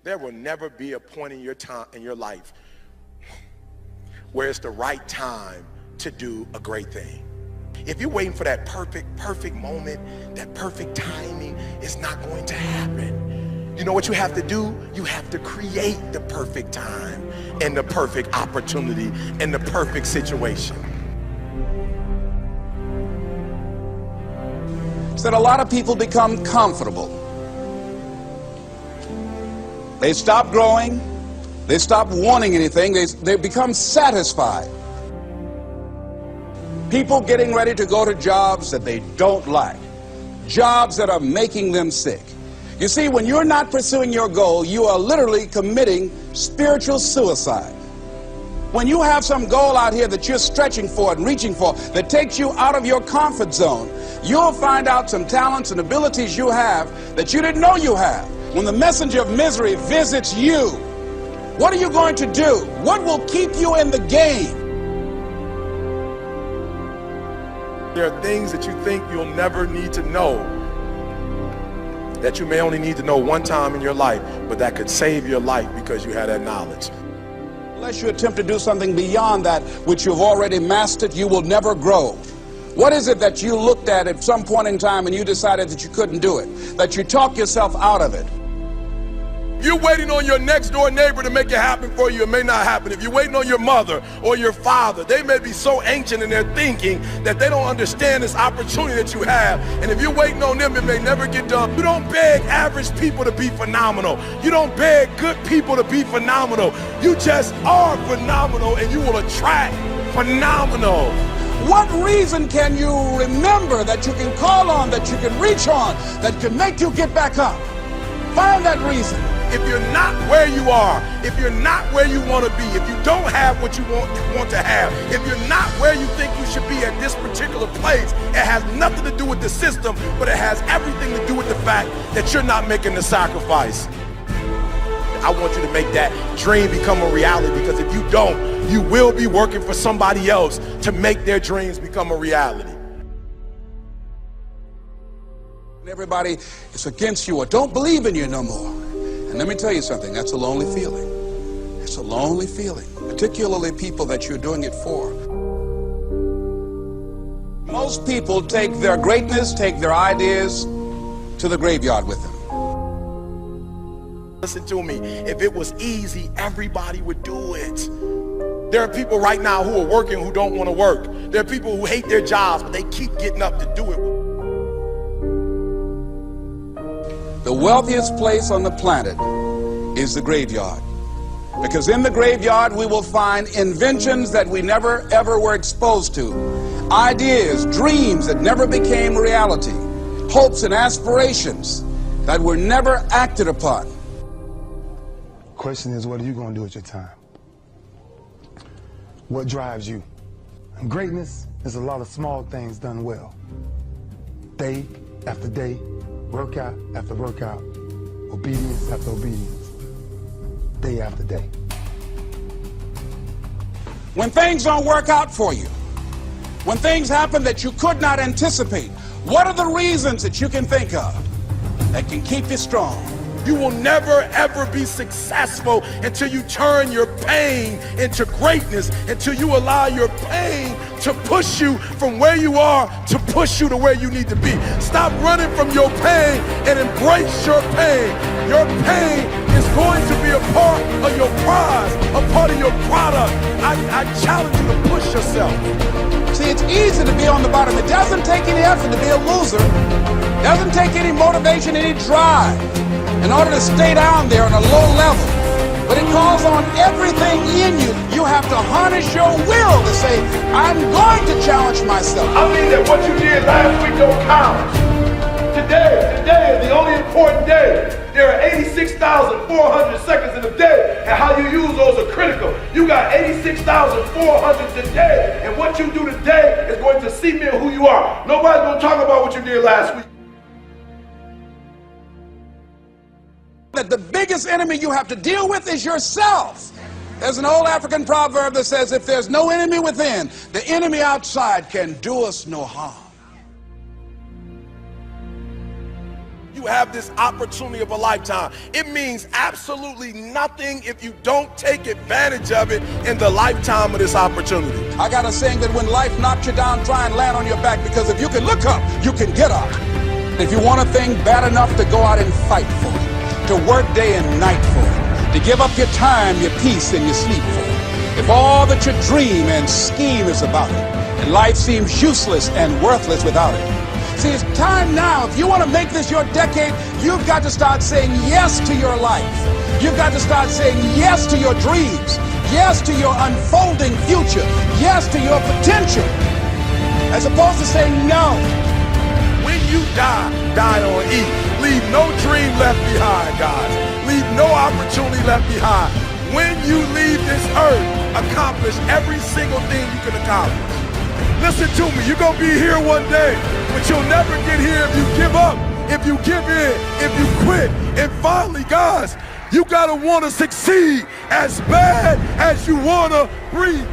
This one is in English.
There will never be a point in your time in your life where it's the right time to do a great thing. If you're waiting for that perfect moment, that perfect timing, it's not going to happen. You know what you have to do? You have to create the perfect time and the perfect opportunity and the perfect situation. So that a lot of people become comfortable. They stop growing. They stop wanting anything. They become satisfied. People getting ready to go to jobs that they don't like. Jobs that are making them sick. You see, when you're not pursuing your goal, you are literally committing spiritual suicide. When you have some goal out here that you're stretching for and reaching for that takes you out of your comfort zone, you'll find out some talents and abilities you have that you didn't know you have. When the messenger of misery visits you, what are you going to do? What will keep you in the game? There are things that you think you'll never need to know, that you may only need to know one time in your life, but that could save your life because you had that knowledge. Unless you attempt to do something beyond that which you've already mastered, you will never grow. What is it that you looked at some point in time and you decided that you couldn't do it, that you talked yourself out of it? You're waiting on your next door neighbor to make it happen for you, it may not happen. If you're waiting on your mother or your father, they may be so ancient in their thinking that they don't understand this opportunity that you have. And if you're waiting on them, it may never get done. You don't beg average people to be phenomenal. You don't beg good people to be phenomenal. You just are phenomenal and you will attract phenomenal. What reason can you remember that you can call on, that you can reach on, that can make you get back up? Find that reason. If you're not where you are, if you're not where you want to be, if you don't have what you want to have, if you're not where you think you should be at this particular place, it has nothing to do with the system, but it has everything to do with the fact that you're not making the sacrifice. I want you to make that dream become a reality, because if you don't, you will be working for somebody else to make their dreams become a reality. Everybody is against you or don't believe in you no more. And let me tell you something, that's a lonely feeling. It's a lonely feeling, particularly people that you're doing it for. Most people take their greatness, take their ideas to the graveyard with them. Listen to me, if it was easy, everybody would do it. There are people right now who are working who don't want to work. There are people who hate their jobs, but they keep getting up to do it. The wealthiest place on the planet is the graveyard. Because in the graveyard we will find inventions that we never ever were exposed to. Ideas, dreams that never became reality. Hopes and aspirations that were never acted upon. Question is, what are you going to do with your time? What drives you? And greatness is a lot of small things done well. Day after day, workout after workout, obedience after obedience, day after day. When things don't work out for you, when things happen that you could not anticipate, what are the reasons that you can think of that can keep you strong? You will never ever be successful until you turn your pain into greatness, until you allow your pain to push you from where you are to push you to where you need to be. Stop running from your pain and embrace your pain. Your pain is going to be a part of your prize, a part of your product. I challenge you to push yourself. See, it's easy to be on the bottom. It doesn't take any effort to be a loser. It doesn't take any motivation, any drive in order to stay down there on a low level. But it calls on everything in you. You have to harness your will to say, I'm going to challenge myself. I mean that what you did last week don't count. Today is the only important day. There are 86,400 seconds in a day, and how you use those are critical. You got 86,400 today, and what you do today is going to cement who you are. Nobody's going to talk about what you did last week. That the biggest enemy you have to deal with is yourself. There's an old African proverb that says, if there's no enemy within, the enemy outside can do us no harm. you have this opportunity of a lifetime. It means absolutely nothing if you don't take advantage of it in the lifetime of this opportunity. I got a saying that when life knocks you down, try and land on your back, because if you can look up, you can get up. If you want a thing bad enough to go out and fight for it, to work day and night for it, to give up your time, your peace, and your sleep for it, if all that you dream and scheme is about it, and life seems useless and worthless without it. See, it's time now. If you want to make this your decade, you've got to start saying yes to your life. You've got to start saying yes to your dreams, yes to your unfolding future, yes to your potential, as opposed to saying no. When you die, die on E. Leave no dream left behind, guys. Leave no opportunity left behind. When you leave this earth, accomplish every single thing you can accomplish. Listen to me, you're gonna be here one day, but you'll never get here if you give up, if you give in, if you quit. And finally, guys, you gotta wanna succeed as bad as you wanna breathe.